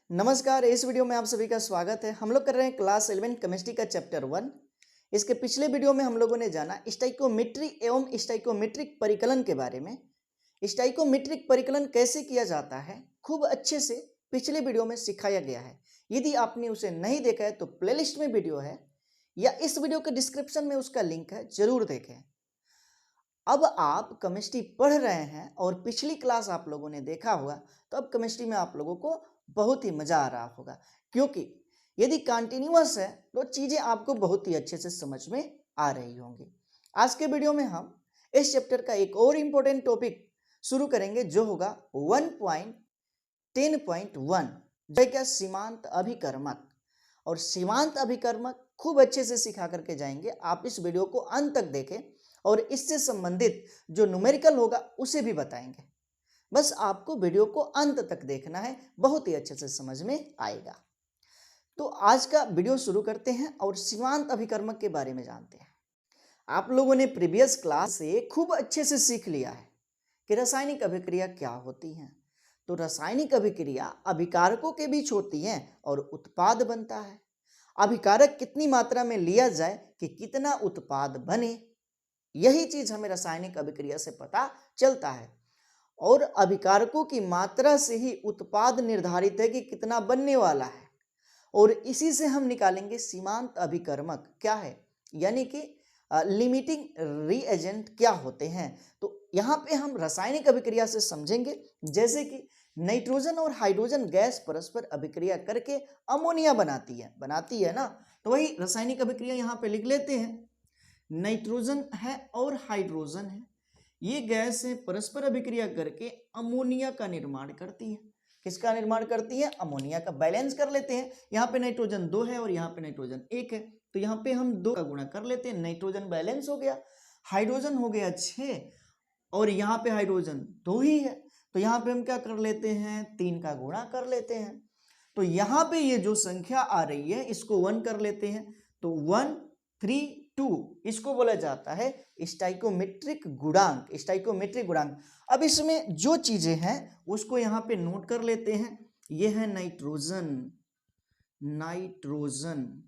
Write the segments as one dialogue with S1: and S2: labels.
S1: नमस्कार। इस वीडियो में आप सभी का स्वागत है। हम लोग कर रहे हैं क्लास 11 केमिस्ट्री का चैप्टर 1। इसके पिछले वीडियो में हम लोगों ने जाना स्टाइकोमेट्री एवं स्टाइकोमेट्रिक परिकलन के बारे में। स्टाइकोमेट्रिक परिकलन कैसे किया जाता है खूब अच्छे से पिछले वीडियो में सिखाया गया है। यदि आपने उसे नहीं देखा है तो प्लेलिस्ट में वीडियो है या इस वीडियो के डिस्क्रिप्शन में उसका लिंक है, जरूर देखें। अब आप केमिस्ट्री पढ़ रहे हैं और पिछली क्लास आप लोगों ने देखा होगा, तो अब केमिस्ट्री में आप लोगों को बहुत ही मजा आ रहा होगा, क्योंकि यदि कंटिन्यूअस है तो चीजें आपको बहुत ही अच्छे से समझ में आ रही होंगी। आज के वीडियो में हम इस चैप्टर का एक और इम्पोर्टेंट टॉपिक शुरू करेंगे, जो होगा 1.10.1, जो क्या सीमांत अभिकर्मक। और सीमांत अभिकर्मक खूब अच्छे से सिखा करके जाएंगे। आप इस वीडियो को अंत तक देखें और इससे संबंधित जो न्यूमेरिकल होगा उसे भी बताएंगे। बस आपको वीडियो को अंत तक देखना है, बहुत ही अच्छे से समझ में आएगा। तो आज का वीडियो शुरू करते हैं और सीमांत अभिकर्मक के बारे में जानते हैं। आप लोगों ने प्रीवियस क्लास से खूब अच्छे से सीख लिया है कि रासायनिक अभिक्रिया क्या होती है। तो रासायनिक अभिक्रिया अभिकारकों के बीच होती है और उत्पाद बनता है। अभिकारक कितनी मात्रा में लिया जाए कि कितना उत्पाद बने, यही चीज हमें रासायनिक अभिक्रिया से पता चलता है। और अभिकारकों की मात्रा से ही उत्पाद निर्धारित है कि कितना बनने वाला है, और इसी से हम निकालेंगे सीमांत अभिकर्मक क्या है, यानी कि लिमिटिंग रिएजेंट क्या होते हैं। तो यहाँ पे हम रासायनिक अभिक्रिया से समझेंगे, जैसे कि नाइट्रोजन और हाइड्रोजन गैस परस्पर अभिक्रिया करके अमोनिया बनाती है ना। तो वही रासायनिक अभिक्रिया यहाँ पे लिख लेते हैं। नाइट्रोजन है और हाइड्रोजन है, ये गैस है परस्पर अभिक्रिया करके अमोनिया का निर्माण करती है। किसका निर्माण करती है? अमोनिया का। बैलेंस कर लेते हैं। यहाँ पे नाइट्रोजन 2 है और यहाँ पे नाइट्रोजन 1 है, तो यहाँ पे हम 2 का गुणा कर लेते हैं। नाइट्रोजन बैलेंस हो गया, हाइड्रोजन हो गया 6 और यहाँ पे हाइड्रोजन 2 ही है, तो यहाँ पे हम क्या कर लेते हैं? 3 का गुणा कर लेते हैं। तो यहाँ पे ये जो संख्या आ रही है इसको 1 कर लेते हैं, तो 1 3 2, इसको बोला जाता है स्टाइकोमेट्रिक गुणांक। स्टाइकोमेट्रिक गुणांक। अब इसमें जो चीजें हैं उसको यहाँ पे नोट कर लेते हैं। ये है नाइट्रोजन। नाइट्रोजन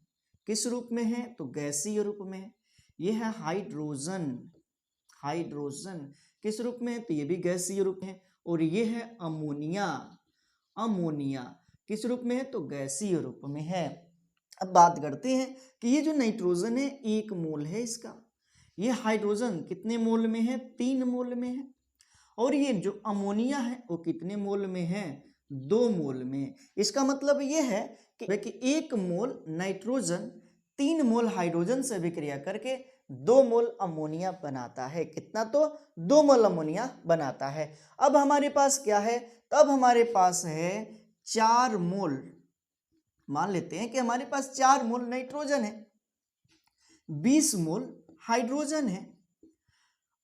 S1: किस रूप में है? तो गैसीय रूप में है। ये है हाइड्रोजन। हाइड्रोजन किस रूप में है? तो ये भी गैसीय रूप में है। और ये है अमोनिया। अमोनिया किस रूप में है? तो गैसीय रूप में है। अब बात करते हैं कि ये जो नाइट्रोजन है 1 मोल है इसका, ये हाइड्रोजन कितने मोल में है? 3 मोल में है। और ये जो अमोनिया है वो कितने मोल में है? 2 मोल में। इसका मतलब ये है कि 1 मोल नाइट्रोजन 3 मोल हाइड्रोजन से अभिक्रिया करके 2 मोल अमोनिया बनाता है। कितना? तो 2 मोल अमोनिया बनाता है। अब हमारे पास क्या है? तब हमारे पास है 4 मोल। मान लेते हैं कि हमारे पास 4 मोल नाइट्रोजन है, 20 मोल हाइड्रोजन है।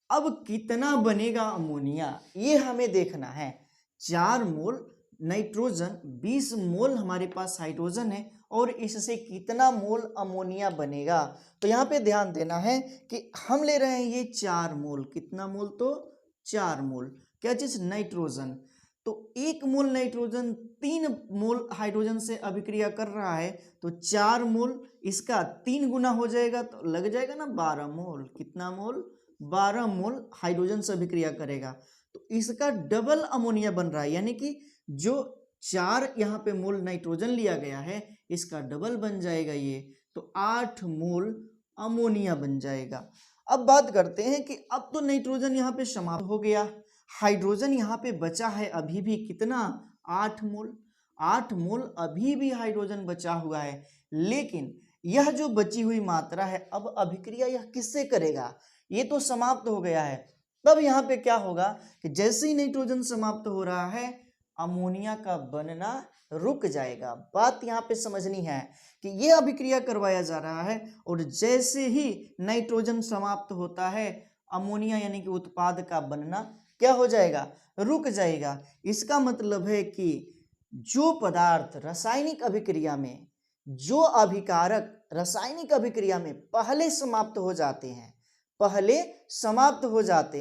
S1: अब कितना बनेगा अमोनिया, ये हमें देखना है। 4 मोल नाइट्रोजन, 20 मोल हमारे पास हाइड्रोजन है, और इससे कितना मोल अमोनिया बनेगा। तो यहाँ पे ध्यान देना है कि हम ले रहे हैं ये 4 मोल। कितना मोल? तो 4 मोल। क्या चीज? नाइट्रोजन। तो 1 मोल नाइट्रोजन 3 मोल हाइड्रोजन से अभिक्रिया कर रहा है, तो 4 मोल इसका 3 गुना हो जाएगा, तो लग जाएगा ना 12 मोल। कितना मोल? 12 मोल हाइड्रोजन से अभिक्रिया करेगा, तो इसका डबल अमोनिया बन रहा है। यानी कि जो 4 यहाँ पे मोल नाइट्रोजन लिया गया है इसका डबल बन जाएगा ये, तो 8 मोल अमोनिया बन जाएगा। अब बात करते हैं कि अब तो नाइट्रोजन यहाँ पे समाप्त हो गया, हाइड्रोजन यहाँ पे बचा है अभी भी। कितना? 8 मोल। 8 मोल अभी भी हाइड्रोजन बचा हुआ है, लेकिन यह जो बची हुई मात्रा है अब अभिक्रिया यह किससे करेगा? ये तो समाप्त हो गया है। तब यहाँ पे क्या होगा कि जैसे ही नाइट्रोजन समाप्त हो रहा है अमोनिया का बनना रुक जाएगा। बात यहाँ पे समझनी है कि ये अभिक्रिया करवाया जा रहा है, और जैसे ही नाइट्रोजन समाप्त होता है अमोनिया यानी कि उत्पाद का बनना क्या हो जाएगा? रुक जाएगा। इसका मतलब है कि जो पदार्थ रासायनिक अभिक्रिया में, जो अभिकारक रासायनिक अभिक्रिया में पहले समाप्त हो जाते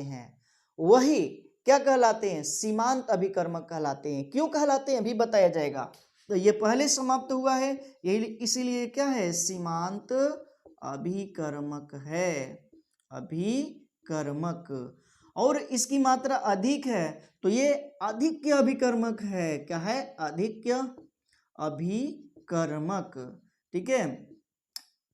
S1: हैं, वही क्या कहलाते हैं? सीमांत अभिकर्मक कहलाते हैं। क्यों कहलाते हैं अभी बताया जाएगा। तो ये पहले समाप्त हुआ है, यही इसीलिए क्या है, सीमांत अभिकर्मक है, अभिकर्मक। और इसकी मात्रा अधिक है तो ये अधिक अभिकर्मक है। क्या है, अधिक अभिकर्मक। ठीक है,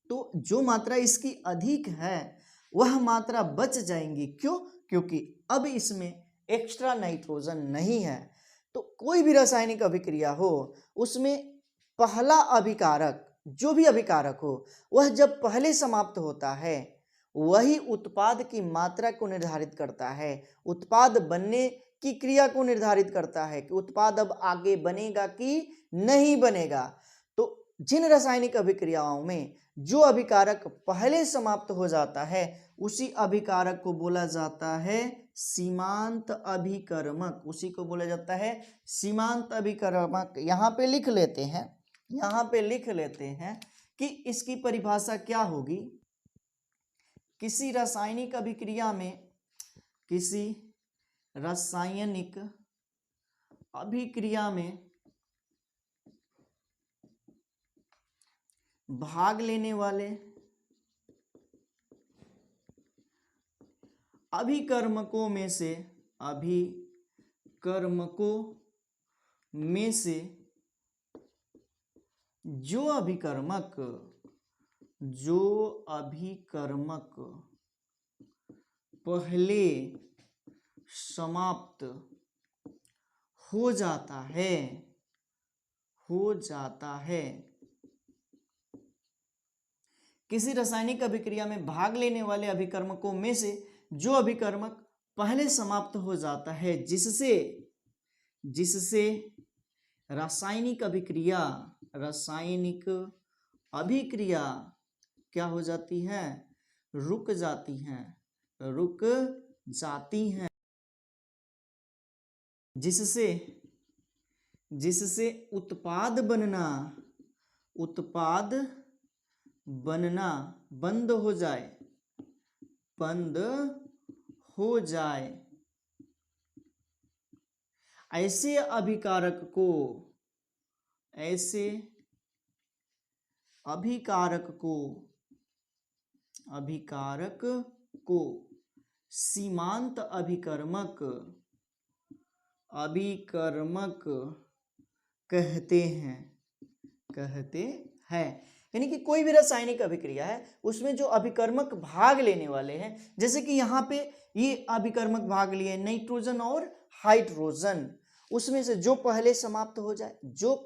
S1: तो जो मात्रा इसकी अधिक है वह मात्रा बच जाएंगी। क्यों? क्योंकि अब इसमें एक्स्ट्रा नाइट्रोजन नहीं है। तो कोई भी रासायनिक अभिक्रिया हो उसमें पहला अभिकारक, जो भी अभिकारक हो, वह जब पहले समाप्त होता है वही उत्पाद की मात्रा को निर्धारित करता है, उत्पाद बनने की क्रिया को निर्धारित करता है कि उत्पाद अब आगे बनेगा कि नहीं बनेगा। तो जिन रासायनिक अभिक्रियाओं में जो अभिकारक पहले समाप्त हो जाता है उसी अभिकारक को बोला जाता है सीमांत अभिकर्मक, उसी को बोला जाता है सीमांत अभिकर्मक। यहाँ पे लिख लेते हैं, यहाँ पे लिख लेते हैं कि इसकी परिभाषा क्या होगी। किसी रासायनिक अभिक्रिया में, किसी रासायनिक अभिक्रिया में भाग लेने वाले अभिकर्मकों में से, अभिकर्मकों में से जो अभिकर्मक पहले समाप्त हो जाता है, किसी रासायनिक अभिक्रिया में भाग लेने वाले अभिकर्मकों में से जो अभिकर्मक पहले समाप्त हो जाता है, जिससे रासायनिक अभिक्रिया क्या हो जाती है, रुक जाती हैं, जिससे उत्पाद बनना बंद हो जाए। ऐसे अभिकारक को सीमांत अभिकर्मक कहते हैं। यानी कि कोई भी रासायनिक अभिक्रिया है उसमें जो अभिकर्मक भाग लेने वाले हैं, जैसे कि यहाँ पे ये अभिकर्मक भाग लिए नाइट्रोजन और हाइड्रोजन, उसमें से जो पहले समाप्त हो जाए, जब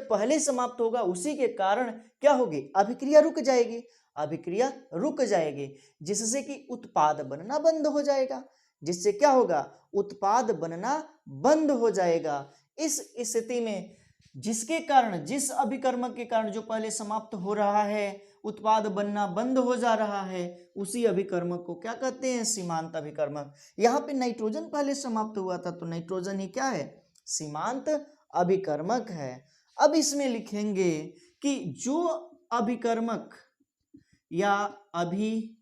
S1: पहले समाप्त होगा उसी के कारण क्या होगी, अभिक्रिया रुक जाएगी, जिससे कि उत्पाद बनना बंद हो जाएगा, जिससे क्या होगा, उत्पाद बनना बंद हो जाएगा। इस स्थिति में जिसके कारण, जिस अभिकर्मक के कारण जो पहले समाप्त हो रहा है, उत्पाद बनना बंद हो जा रहा है, उसी अभिकर्मक को क्या कहते हैं, सीमांत अभिकर्मक। यहाँ पे नाइट्रोजन पहले समाप्त हुआ था तो नाइट्रोजन ही क्या है, सीमांत अभिकर्मक है। अब इसमें लिखेंगे कि जो अभिकर्मक या अभिकारक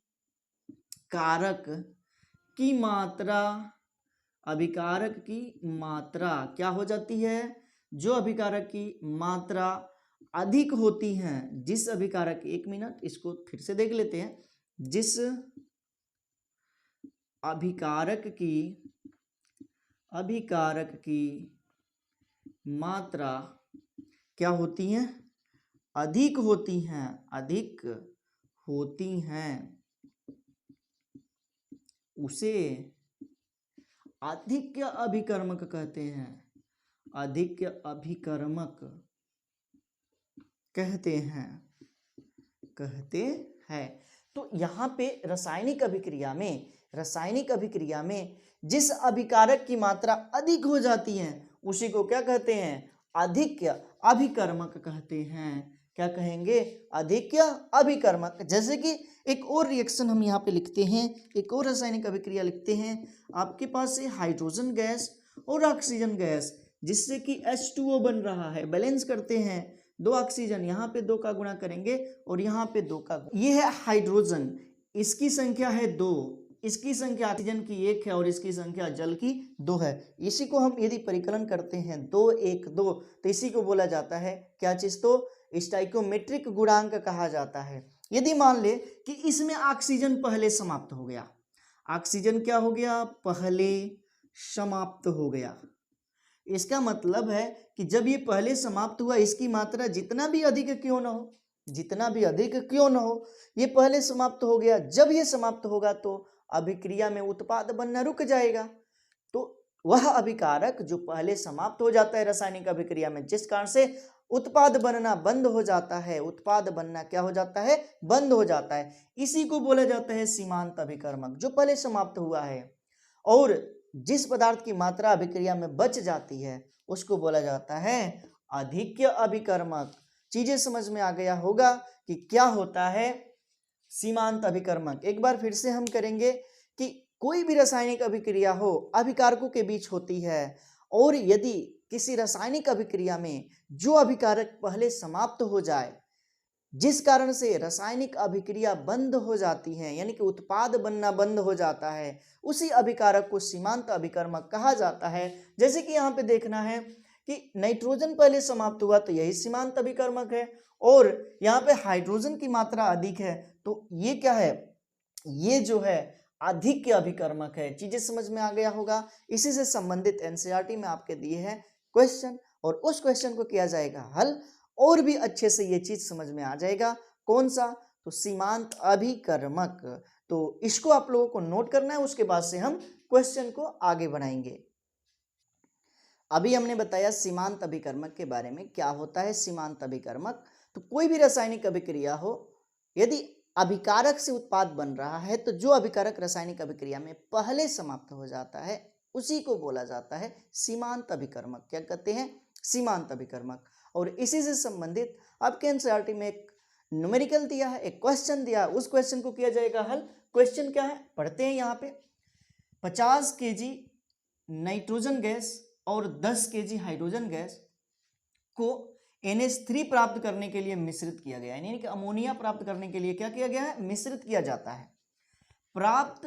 S1: की मात्रा क्या हो जाती है, जो अभिकारक की मात्रा अधिक होती हैं, जिस अभिकारक की, एक मिनट इसको फिर से देख लेते हैं, जिस अभिकारक की मात्रा क्या होती है, अधिक होती हैं, उसे अधिक अभिकर्मक कहते हैं, अधिक अभिकर्मक कहते हैं। तो यहाँ पे रासायनिक अभिक्रिया में जिस अभिकारक की मात्रा अधिक हो जाती है उसी को क्या कहते हैं, अधिक अभिकर्मक कहते हैं। क्या कहेंगे, अधिक अभिकर्मक। जैसे कि एक और रिएक्शन हम यहाँ पे लिखते हैं, एक और रासायनिक अभिक्रिया लिखते हैं। आपके पास है हाइड्रोजन गैस और ऑक्सीजन गैस, जिससे कि H2O बन रहा है। बैलेंस करते हैं, 2 ऑक्सीजन, यहाँ पे 2 का गुणा करेंगे और यहाँ पे 2 का। ये है हाइड्रोजन, इसकी संख्या है 2, इसकी संख्या ऑक्सीजन की 1 है और इसकी संख्या जल की 2 है। इसी को हम यदि परिकलन करते हैं 2 1 2, तो इसी को बोला जाता है क्या चीज, तो स्टोइकोमेट्रिक गुणांक कहा जाता है। यदि मान ले कि इसमें ऑक्सीजन पहले समाप्त हो गया, ऑक्सीजन क्या हो गया, पहले समाप्त हो गया, इसका मतलब है कि जब ये पहले समाप्त हुआ, इसकी मात्रा जितना भी अधिक क्यों ना हो, जितना भी अधिक क्यों ना हो, ये पहले समाप्त हो गया। जब ये समाप्त होगा तो अभिक्रिया में उत्पाद बनना रुक जाएगा। तो वह अभिकारक जो पहले समाप्त हो जाता है रासायनिक अभिक्रिया में, जिस कारण से उत्पाद बनना बंद हो जाता है, उत्पाद बनना क्या हो जाता है, बंद हो जाता है, इसी को बोला जाता है सीमांत अभिकर्मक, जो पहले समाप्त हुआ है। और जिस पदार्थ की मात्रा अभिक्रिया में बच जाती है उसको बोला जाता है अधिक्य अभिकर्मक। चीजें समझ में आ गया होगा कि क्या होता है सीमांत अभिकर्मक। एक बार फिर से हम करेंगे कि कोई भी रासायनिक अभिक्रिया हो, अभिकारकों के बीच होती है, और यदि किसी रासायनिक अभिक्रिया में जो अभिकारक पहले समाप्त हो जाए, जिस कारण से रासायनिक अभिक्रिया बंद हो जाती है, यानी कि उत्पाद बनना बंद हो जाता है, उसी अभिकारक को सीमांत अभिकर्मक कहा जाता है। जैसे कि यहाँ पे देखना है कि नाइट्रोजन पहले समाप्त हुआ तो यही सीमांत अभिकर्मक है, और यहाँ पे हाइड्रोजन की मात्रा अधिक है तो ये क्या है, ये जो है अधिक अभिकर्मक है। चीजें समझ में आ गया होगा। इसी से संबंधित एनसीईआरटी में आपके दिए हैं क्वेश्चन, और उस क्वेश्चन को किया जाएगा हल, और भी अच्छे से ये चीज समझ में आ जाएगा। कौन सा, तो सीमांत अभिकर्मक। तो इसको आप लोगों को नोट करना है, उसके बाद से हम क्वेश्चन को आगे बढ़ाएंगे। अभी हमने बताया सीमांत अभिकर्मक के बारे में। क्या होता है सीमांत अभिकर्मक, तो कोई भी रासायनिक अभिक्रिया हो, यदि अभिकारक से उत्पाद बन रहा है तो जो अभिकारक रासायनिक अभिक्रिया में पहले समाप्त हो जाता है उसी को बोला जाता है सीमांत अभिकर्मक। क्या कहते हैं, सीमांत अभिकर्मक। और इसी से संबंधित आपके एनसीईआरटी में एक न्यूमेरिकल दिया है, एक क्वेश्चन दिया है, उस क्वेश्चन को किया जाएगा हल। क्वेश्चन क्या है पढ़ते हैं। यहाँ पे 50 केजी नाइट्रोजन गैस और 10 केजी हाइड्रोजन गैस को NH3 प्राप्त करने के लिए मिश्रित किया गया है, यानी कि अमोनिया प्राप्त करने के लिए क्या किया गया है, मिश्रित किया जाता है। प्राप्त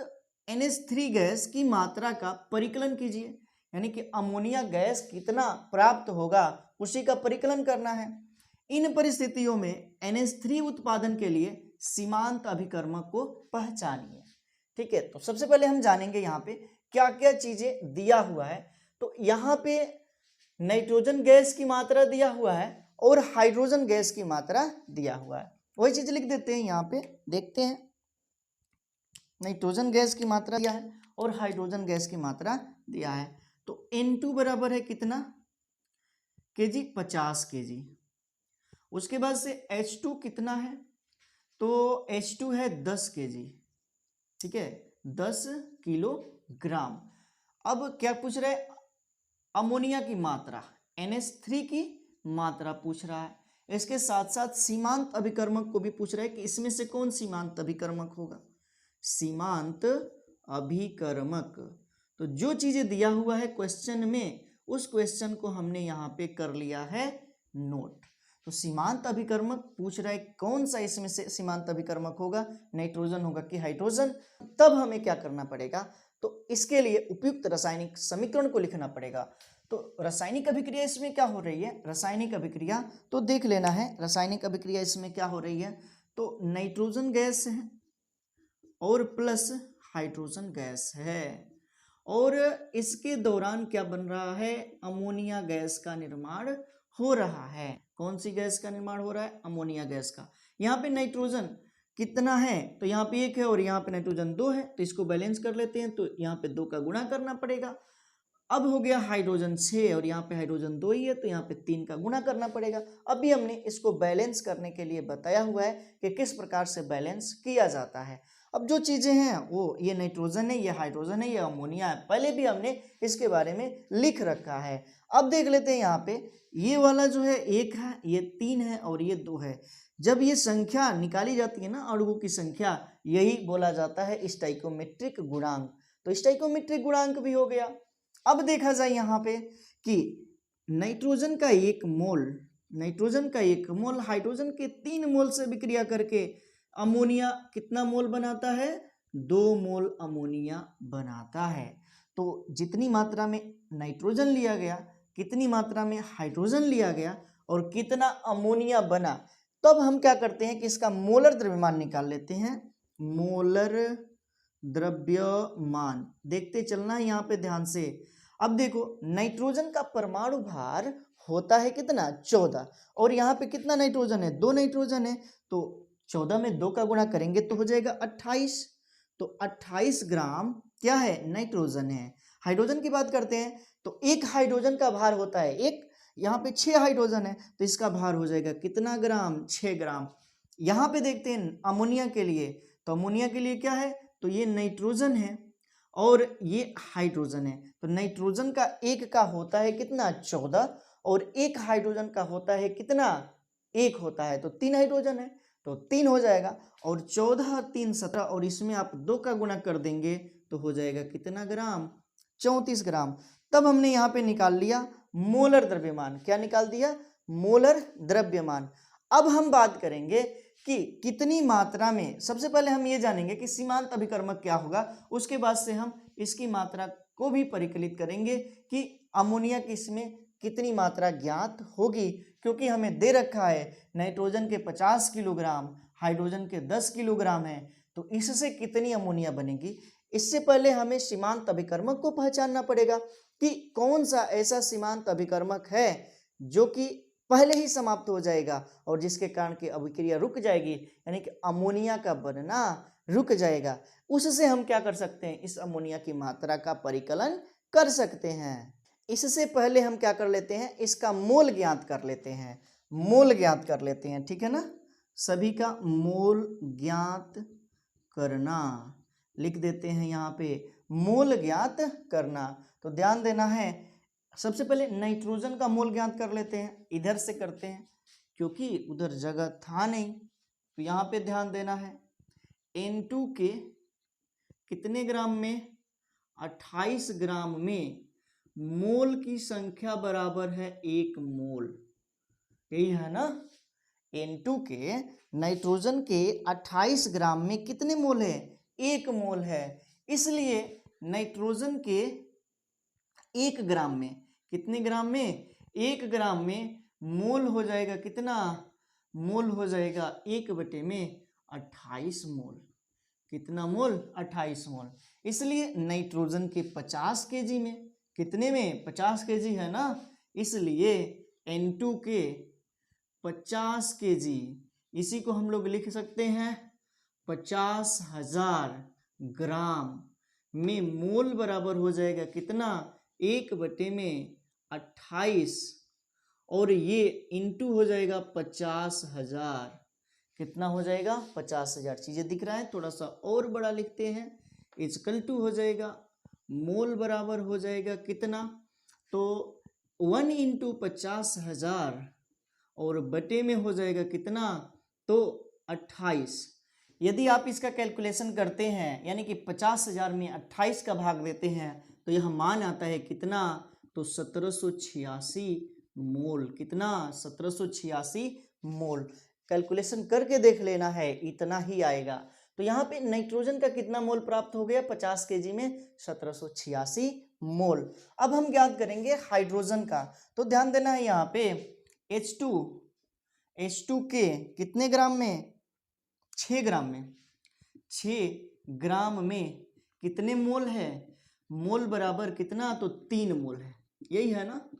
S1: NH3 गैस की मात्रा का परिकलन कीजिए, यानी कि अमोनिया गैस कितना प्राप्त होगा उसी का परिकलन करना है। इन परिस्थितियों में NH3 उत्पादन के लिए सीमांत अभिकर्मक को पहचानिए। ठीक है, तो सबसे पहले हम जानेंगे यहाँ पे क्या क्या चीजें दिया हुआ है। तो यहाँ पे नाइट्रोजन गैस की मात्रा दिया हुआ है और हाइड्रोजन गैस की मात्रा दिया हुआ है, वही चीज लिख देते हैं। यहाँ पे देखते हैं, नाइट्रोजन गैस की मात्रा दिया है और हाइड्रोजन गैस की मात्रा दिया है। तो N2 बराबर है कितना केजी, 50 केजी। उसके बाद से H2 कितना है, तो H2 है 10 केजी। ठीक है, 10 किलोग्राम। अब क्या पूछ रहा है, अमोनिया की मात्रा, NH3 की मात्रा पूछ रहा है। इसके साथ साथ सीमांत अभिकर्मक को भी पूछ रहा है कि इसमें से कौन सीमांत अभिकर्मक होगा, सीमांत अभिकर्मक। तो जो चीजें दिया हुआ है क्वेश्चन में, उस क्वेश्चन को हमने यहाँ पे कर लिया है नोट। तो सीमांत अभिकर्मक पूछ रहा है कौन सा इसमें से सीमांत अभिकर्मक होगा, नाइट्रोजन होगा कि हाइड्रोजन। तब हमें क्या करना पड़ेगा, तो इसके लिए उपयुक्त रासायनिक समीकरण को लिखना पड़ेगा। तो रासायनिक अभिक्रिया इसमें क्या हो रही है, रासायनिक अभिक्रिया तो देख लेना है। रासायनिक अभिक्रिया इसमें क्या हो रही है, तो नाइट्रोजन गैस है और प्लस हाइड्रोजन गैस है, और इसके दौरान क्या बन रहा है, अमोनिया गैस का निर्माण हो रहा है। कौन सी गैस का निर्माण हो रहा है, अमोनिया गैस का। यहाँ पे नाइट्रोजन कितना है, तो यहाँ पे 1 है और यहाँ पे नाइट्रोजन 2 है, तो इसको बैलेंस कर लेते हैं। तो यहाँ पे 2 का गुणा करना पड़ेगा। अब हो गया हाइड्रोजन 6 और यहाँ पे हाइड्रोजन 2 ही है, तो यहाँ पे 3 का गुणा करना पड़ेगा। अभी हमने इसको बैलेंस करने के लिए बताया हुआ है कि किस प्रकार से बैलेंस किया जाता है। अब जो चीजें हैं वो ये नाइट्रोजन है, ये हाइड्रोजन है, ये अमोनिया है, पहले भी हमने इसके बारे में लिख रखा है। अब देख लेते हैं यहाँ पे, ये वाला जो है 1 है, ये 3 है और ये 2 है। जब ये संख्या निकाली जाती है ना, अणुओं की संख्या, यही बोला जाता है स्टोइकोमेट्रिक गुणांक। तो स्टोइकोमेट्रिक गुणांक भी हो गया। अब देखा जाए यहाँ पे कि नाइट्रोजन का 1 मोल, नाइट्रोजन का 1 मोल हाइड्रोजन के 3 मोल से विक्रिया करके अमोनिया कितना मोल बनाता है, 2 मोल अमोनिया बनाता है। तो जितनी मात्रा में नाइट्रोजन लिया गया, कितनी मात्रा में हाइड्रोजन लिया गया और कितना अमोनिया बना, तब हम क्या करते हैं कि इसका मोलर द्रव्यमान निकाल लेते हैं। मोलर द्रव्यमान देखते चलना है यहाँ पे ध्यान से। अब देखो नाइट्रोजन का परमाणु भार होता है कितना 14, और यहाँ पे कितना नाइट्रोजन है 2 नाइट्रोजन है, तो 14 में 2 का गुणा करेंगे तो हो जाएगा 28। तो 28 ग्राम क्या है नाइट्रोजन है। हाइड्रोजन की बात करते हैं तो एक हाइड्रोजन का भार होता है एक, यहाँ पे 6 हाइड्रोजन है तो इसका भार हो जाएगा कितना ग्राम 6 ग्राम। यहाँ पे देखते हैं अमोनिया के लिए, तो अमोनिया के लिए क्या है तो ये नाइट्रोजन है और ये हाइड्रोजन है। तो नाइट्रोजन का एक का होता है कितना 14 और एक हाइड्रोजन का होता है कितना 1 होता है, तो 3 हाइड्रोजन है तो 3 हो जाएगा, और 14 और 3 17, और इसमें आप 2 का गुणा कर देंगे तो हो जाएगा कितना ग्राम 34 ग्राम। तब हमने यहाँ पे निकाल लिया मोलर द्रव्यमान। क्या निकाल दिया मोलर द्रव्यमान। अब हम बात करेंगे कि कितनी मात्रा में, सबसे पहले हम ये जानेंगे कि सीमांत अभिकर्मक क्या होगा, उसके बाद से हम इसकी मात्रा को भी परिकलित करेंगे कि अमोनिया की इसमें कितनी मात्रा ज्ञात होगी, क्योंकि हमें दे रखा है नाइट्रोजन के 50 किलोग्राम, हाइड्रोजन के 10 किलोग्राम है, तो इससे कितनी अमोनिया बनेगी। इससे पहले हमें सीमांत अभिकर्मक को पहचानना पड़ेगा कि कौन सा ऐसा सीमांत अभिकर्मक है जो कि पहले ही समाप्त हो जाएगा और जिसके कारण की अभिक्रिया रुक जाएगी, यानी कि अमोनिया का बनना रुक जाएगा। उससे हम क्या कर सकते हैं, इस अमोनिया की मात्रा का परिकलन कर सकते हैं। इससे पहले हम क्या कर लेते हैं, इसका मोल ज्ञात कर लेते हैं, मोल ज्ञात कर लेते हैं, ठीक है ना। सभी का मोल ज्ञात करना लिख देते हैं यहाँ पे, मोल ज्ञात करना। तो ध्यान देना है, सबसे पहले नाइट्रोजन का मोल ज्ञात कर लेते हैं, इधर से करते हैं क्योंकि उधर जगह था नहीं, तो यहाँ पे ध्यान देना है। N2 के कितने ग्राम में 28 ग्राम में मोल की संख्या बराबर है 1 मोल, यही है ना। N2 के नाइट्रोजन के 28 ग्राम में कितने मोल है 1 मोल है, इसलिए नाइट्रोजन के 1 ग्राम में, कितने ग्राम में 1 ग्राम में मोल हो जाएगा कितना, मोल हो जाएगा 1/28 मोल, कितना मोल 28 मोल। इसलिए नाइट्रोजन के 50 केजी में, कितने में 50 केजी है ना, इसलिए N2 के 50 केजी, इसी को हम लोग लिख सकते हैं 50,000 ग्राम में मोल बराबर हो जाएगा कितना 1/28, और ये इंटू हो जाएगा 50,000, कितना हो जाएगा 50,000। चीजें दिख रहा है, थोड़ा सा और बड़ा लिखते हैं, इक्वल टू हो जाएगा मोल बराबर हो जाएगा कितना, तो 1 × 50,000 और बटे में हो जाएगा कितना तो 28। यदि आप इसका कैलकुलेशन करते हैं, यानी कि 50,000 में 28 का भाग देते हैं, तो यह मान आता है कितना तो 1786 मोल, कितना 1786 मोल। कैलकुलेशन करके देख लेना है, इतना ही आएगा। तो यहाँ पे नाइट्रोजन का कितना मोल प्राप्त हो गया 50 केजी में 1786 मोल। अब हम ज्ञात करेंगे हाइड्रोजन का, तो ध्यान देना है यहाँ पे H2 के कितने ग्राम में 6 ग्राम में, 6 ग्राम में कितने मोल है, मोल बराबर कितना तो 3 मोल है, यही है ना।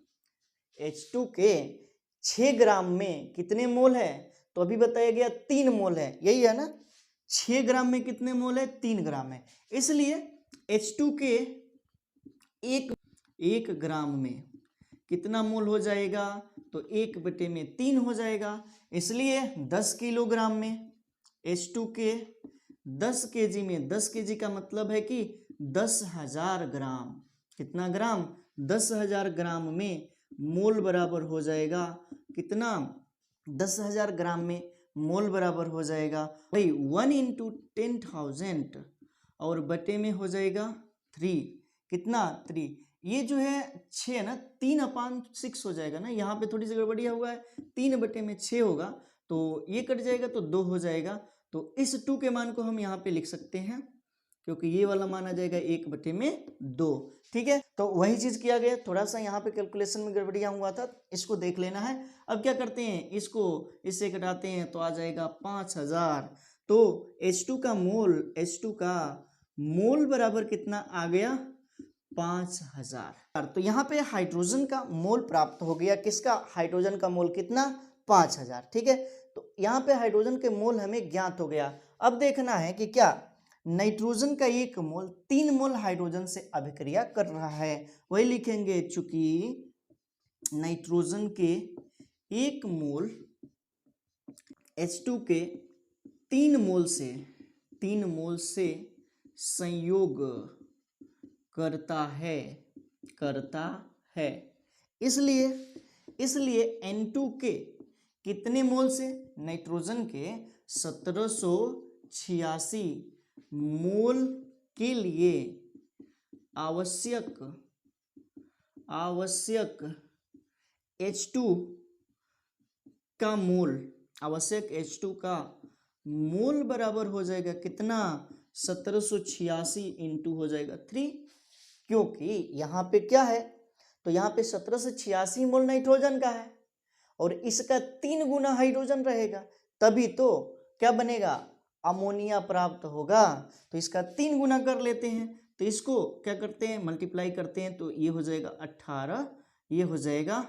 S1: H2 के 6 ग्राम में कितने मोल है, तो अभी बताया गया 3 मोल है, यही है ना। 6 ग्राम में कितने मोल है 3 ग्राम है, इसलिए H2 के 1 ग्राम में कितना मोल हो जाएगा तो 1/3 हो जाएगा, इसलिए 10 किलोग्राम में H2 के 10 केजी में, 10 केजी का मतलब है कि 10,000 ग्राम, कितना ग्राम 10,000 ग्राम में मोल बराबर हो जाएगा कितना 10,000 ग्राम में मोल बराबर हो जाएगा भाई 1 × 10,000 और बटे में हो जाएगा 3, कितना 3, ये जो है 6 है ना 3/6 हो जाएगा ना, यहाँ पे थोड़ी सी गड़बड़िया हुआ है, 3/6 होगा तो ये कट जाएगा तो 2 हो जाएगा, तो इस 2 के मान को हम यहाँ पे लिख सकते हैं क्योंकि ये वाला मान आ जाएगा 1/2। ठीक है, तो वही चीज किया गया। थोड़ा सा यहाँ पे कैलकुलेशन में गड़बड़ियाँ हुआ था, इसको देख लेना है। अब क्या करते हैं, इसको इससे घटाते हैं तो आ जाएगा 5000। तो H2 का मोल बराबर कितना आ गया, 5000। तो यहाँ पे हाइड्रोजन का मोल प्राप्त हो गया। किसका, हाइड्रोजन का मोल कितना, 5000। ठीक है, तो यहाँ पे हाइड्रोजन के मोल हमें ज्ञात हो गया। अब देखना है कि क्या नाइट्रोजन का 1 मोल 3 मोल हाइड्रोजन से अभिक्रिया कर रहा है। वही लिखेंगे, चूंकि नाइट्रोजन के 1 मोल H2 के 3 मोल से संयोग करता है। इसलिए N2 के कितने मोल से, नाइट्रोजन के 1786 मोल के लिए आवश्यक H2 का मोल बराबर हो जाएगा कितना, 1786 इंटू हो जाएगा 3। क्योंकि यहाँ पे क्या है, तो यहाँ पे 1786 मोल नाइट्रोजन का है और इसका 3 गुना हाइड्रोजन रहेगा, तभी तो क्या बनेगा, अमोनिया प्राप्त होगा। तो इसका 3 गुना कर लेते हैं, तो इसको क्या करते हैं, मल्टीप्लाई करते हैं, तो ये हो जाएगा 18, ये हो जाएगा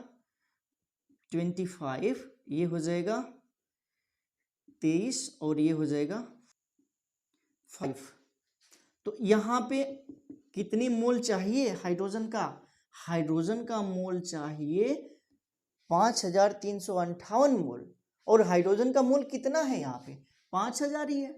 S1: 25, ये हो जाएगा 23 और ये हो जाएगा 5। तो यहाँ पे कितनी मोल चाहिए हाइड्रोजन का मोल चाहिए 5358 मोल, और हाइड्रोजन का मोल कितना है यहाँ पे, 5000 ही है।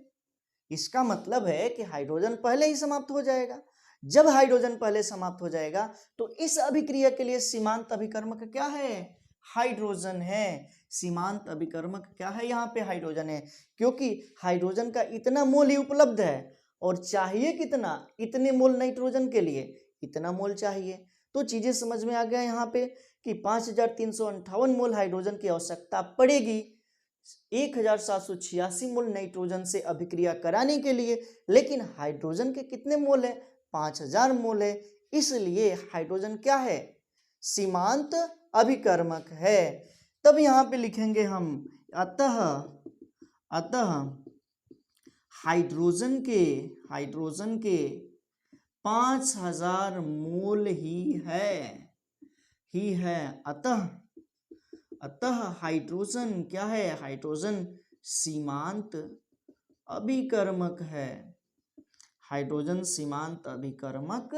S1: इसका मतलब है कि हाइड्रोजन पहले ही समाप्त हो जाएगा। जब हाइड्रोजन पहले समाप्त हो जाएगा तो इस अभिक्रिया के लिए सीमांत अभिकर्मक क्या है, हाइड्रोजन है। सीमांत अभिकर्मक क्या है, यहाँ पे हाइड्रोजन है, क्योंकि हाइड्रोजन का इतना मोल ही उपलब्ध है और चाहिए कितना, इतने मोल नाइट्रोजन के लिए इतना मोल चाहिए। तो चीजें समझ में आ गया यहाँ पे कि 5358 मोल हाइड्रोजन की आवश्यकता पड़ेगी 1786 मोल नाइट्रोजन से अभिक्रिया कराने के लिए। लेकिन हाइड्रोजन के कितने मोल है, 5000 मोल है, इसलिए हाइड्रोजन क्या है, सीमांत अभिकर्मक है। तब यहाँ पे लिखेंगे हम, अतः हाइड्रोजन के 5000 मोल ही है। अतः हाइड्रोजन क्या है, हाइड्रोजन सीमांत अभिकर्मक है। हाइड्रोजन सीमांत अभिकर्मक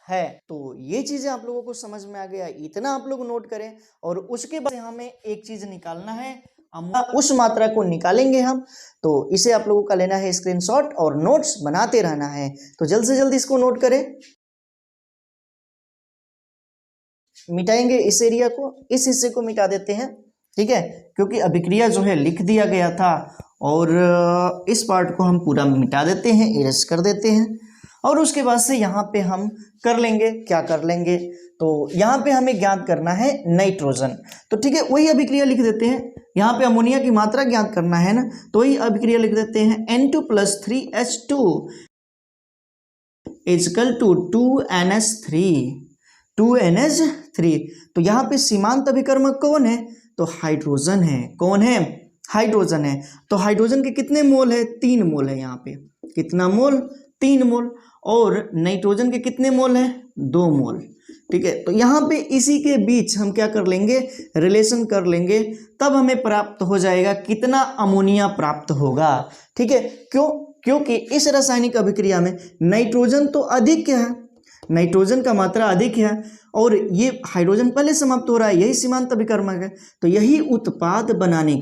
S1: है। तो ये चीजें आप लोगों को समझ में आ गया, इतना आप लोग नोट करें। और उसके बाद हमें एक चीज निकालना है, उस मात्रा को निकालेंगे हम। तो इसे आप लोगों का लेना है स्क्रीनशॉट और नोट्स बनाते रहना है। तो जल्द से जल्द इसको नोट करें। मिटाएंगे इस एरिया को, इस हिस्से को मिटा देते हैं, ठीक है, क्योंकि अभिक्रिया जो है लिख दिया गया था और इस पार्ट को हम पूरा मिटा देते हैं, इरेज कर देते हैं। और उसके बाद से यहाँ पे हम कर लेंगे, क्या कर लेंगे, तो यहाँ पे हमें ज्ञात करना है नाइट्रोजन। तो ठीक है, वही अभिक्रिया लिख देते हैं। यहाँ पे अमोनिया की मात्रा ज्ञात करना है ना, तो वही अभिक्रिया लिख देते हैं, N2+3H2 2NH3। तो यहाँ पे सीमांत अभिकर्मक कौन है, तो हाइड्रोजन है। कौन है, हाइड्रोजन है। तो हाइड्रोजन के कितने मोल है, 3 मोल है। यहाँ पे कितना मोल, 3 मोल। और नाइट्रोजन के कितने मोल है, 2 मोल। ठीक है, तो यहाँ पे इसी के बीच हम क्या कर लेंगे, रिलेशन कर लेंगे, तब हमें प्राप्त हो जाएगा कितना अमोनिया प्राप्त होगा। ठीक है, क्योंकि इस रासायनिक अभिक्रिया में नाइट्रोजन तो अधिक है, नाइट्रोजन का मात्रा अधिक है और ये हाइड्रोजन पहले समाप्त हो रहा है, यही सीमांत अभिकर्मक है। तो यही उत्पाद बनाने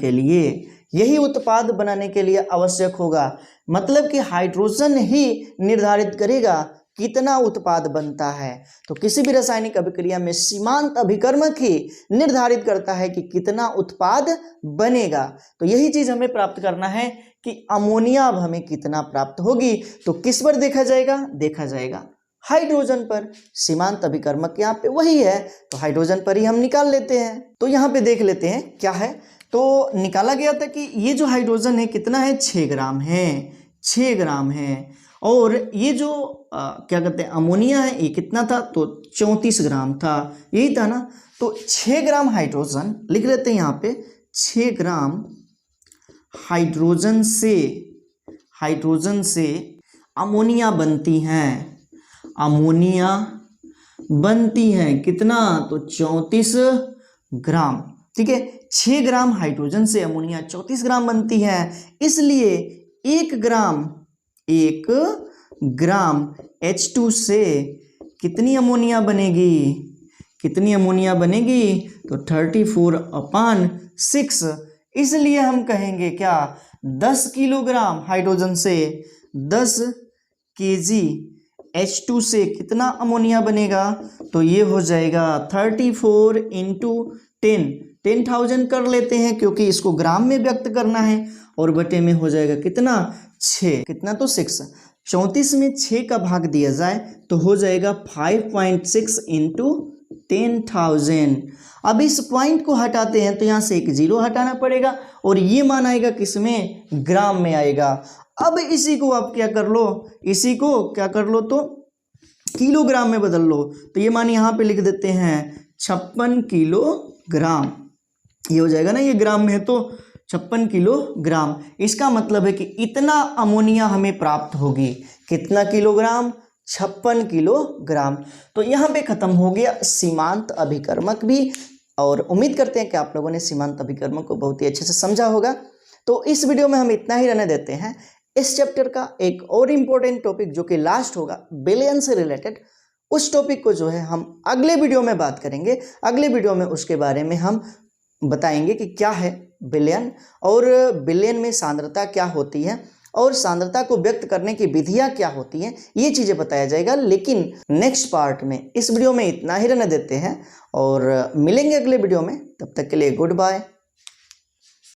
S1: के लिए आवश्यक होगा। मतलब कि हाइड्रोजन ही निर्धारित करेगा कितना उत्पाद बनता है। तो किसी भी रासायनिक अभिक्रिया में सीमांत अभिकर्मक ही निर्धारित करता है कि कितना उत्पाद बनेगा। तो यही चीज हमें प्राप्त करना है कि अमोनिया अब हमें कितना प्राप्त होगी। तो किस पर देखा जाएगा हाइड्रोजन पर। सीमांत अभिकर्मक यहाँ पे वही है, तो हाइड्रोजन पर ही हम निकाल लेते हैं। तो यहाँ पे देख लेते हैं क्या है। तो निकाला गया था कि ये जो हाइड्रोजन है कितना है, 6 ग्राम है, 6 ग्राम है। और ये जो क्या कहते हैं अमोनिया है, ये कितना था, तो 34 ग्राम था, यही था ना। तो 6 ग्राम हाइड्रोजन लिख लेते हैं यहाँ पे, 6 ग्राम हाइड्रोजन से अमोनिया बनती हैं, अमोनिया बनती हैं कितना, तो 34 ग्राम। ठीक है, 6 ग्राम हाइड्रोजन से अमोनिया 34 ग्राम बनती है, इसलिए 1 ग्राम H2 से कितनी अमोनिया बनेगी, तो 34/6। इसलिए हम कहेंगे क्या, 10 किलोग्राम हाइड्रोजन से 10 kg H2 से कितना अमोनिया बनेगा, तो ये हो जाएगा 34 × 10,000 कर लेते हैं क्योंकि इसको ग्राम में व्यक्त करना है, और बटे में हो जाएगा कितना, 6, कितना, तो 6। 34 में 6 का भाग दिया जाए तो हो जाएगा 5.6 × 10,000। अब इस पॉइंट को हटाते हैं तो यहाँ से एक 0 हटाना पड़ेगा, और ये मान आएगा किसमें, ग्राम में आएगा। अब इसी को आप क्या कर लो, तो किलोग्राम में बदल लो, तो ये मान यहाँ पे लिख देते हैं 56 किलोग्राम, ये हो जाएगा ना, ये ग्राम में है तो 56 किलोग्राम। इसका मतलब है कि इतना अमोनिया हमें प्राप्त होगी, कितना किलोग्राम, 56 किलोग्राम। तो यहाँ पे खत्म हो गया सीमांत अभिकर्मक भी, और उम्मीद करते हैं कि आप लोगों ने सीमांत अभिकर्मक को बहुत ही अच्छे से समझा होगा। तो इस वीडियो में हम इतना ही रहने देते हैं। इस चैप्टर का एक और इम्पोर्टेंट टॉपिक जो कि लास्ट होगा विलयन से रिलेटेड, उस टॉपिक को जो है हम अगले वीडियो में बात करेंगे। अगले वीडियो में उसके बारे में हम बताएंगे कि क्या है विलयन, और विलयन में सांद्रता क्या होती है, और सांद्रता को व्यक्त करने की विधियां क्या होती हैं, ये चीज़ें बताया जाएगा लेकिन नेक्स्ट पार्ट में। इस वीडियो में इतना ही रहने देते हैं और मिलेंगे अगले वीडियो में, तब तक के लिए गुड बाय।